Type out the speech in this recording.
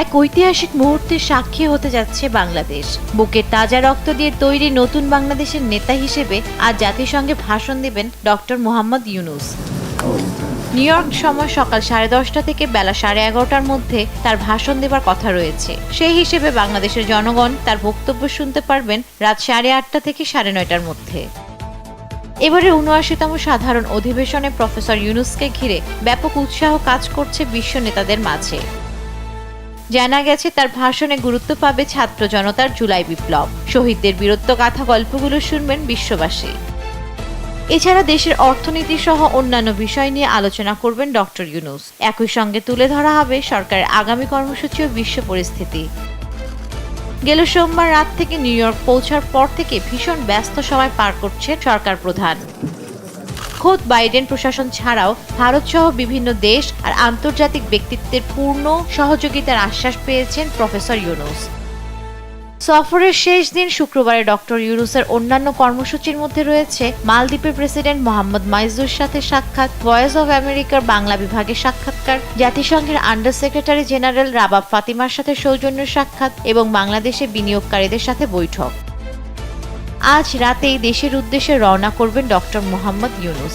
এক ঐতিহাসিক মুহূর্তের সাক্ষী হতে যাচ্ছে বাংলাদেশ। বুকের তাজা রক্ত দিয়ে তৈরি নতুন বাংলাদেশের নেতা হিসেবে আজ জাতিসংঘে ভাষণ দেবেন doctor Mohammad Yunus. New York সময় সকাল 10:30 থেকে বেলা 11:30টার মধ্যে তার ভাষণ দেবার কথা রয়েছে। সেই হিসেবে বাংলাদেশের জনগণ তার বক্তব্য শুনতে পারবেন রাত 8:30 থেকে 9:30টার মধ্যে। এবারে ৭৯তম সাধারণ অধিবেশনে প্রফেসর ইউনূসকে ঘিরে ব্যাপক উৎসাহ কাজ করছে বিশ্ব নেতাদের মাঝে। জানা গেছে তার ভাষণে গুরুত্ব পাবে ছাত্র জনতার জুলাই বিপ্লব, শহীদদের বীরত্বগাথা গল্পগুলো শুনবেন বিশ্ববাসী। এছাড়া দেশের অর্থনীতি সহ অন্যান্য বিষয় নিয়ে আলোচনা করবেন ডক্টর ইউনূস। একই সঙ্গে তুলে ধরা হবে সরকারের আগামী কর্মসূচি ও বিশ্ব পরিস্থিতি। গেল সোমবার রাত থেকে নিউ ইয়র্ক পৌঁছার পর থেকে ভীষণ ব্যস্ত সময় পার করছে সরকার প্রধান। খোদ বাইডেন প্রশাসন ছাড়াও ভারত সহ বিভিন্ন দেশ আর আন্তর্জাতিক ব্যক্তিত্বের পূর্ণ সহযোগিতার আশ্বাস পেয়েছেন প্রফেসর ইউনূস। সফরের শেষ দিন শুক্রবারে ডক্টর ইউনূসের অন্যান্য কর্মসূচির মধ্যে রয়েছে মালদ্বীপের প্রেসিডেন্ট মোহাম্মদ মাইজুর সাথে সাক্ষাৎ, ভয়েস অব আমেরিকার বাংলা বিভাগের সাক্ষাৎকার, জাতিসংঘের আন্ডার সেক্রেটারি জেনারেল রাবাব ফাতিমার সাথে সৌজন্য সাক্ষাৎ এবং বাংলাদেশে বিনিয়োগকারীদের সাথে বৈঠক। আজ রাতেই দেশের উদ্দেশ্যে রওনা করবেন ডক্টর মোহাম্মদ ইউনূস।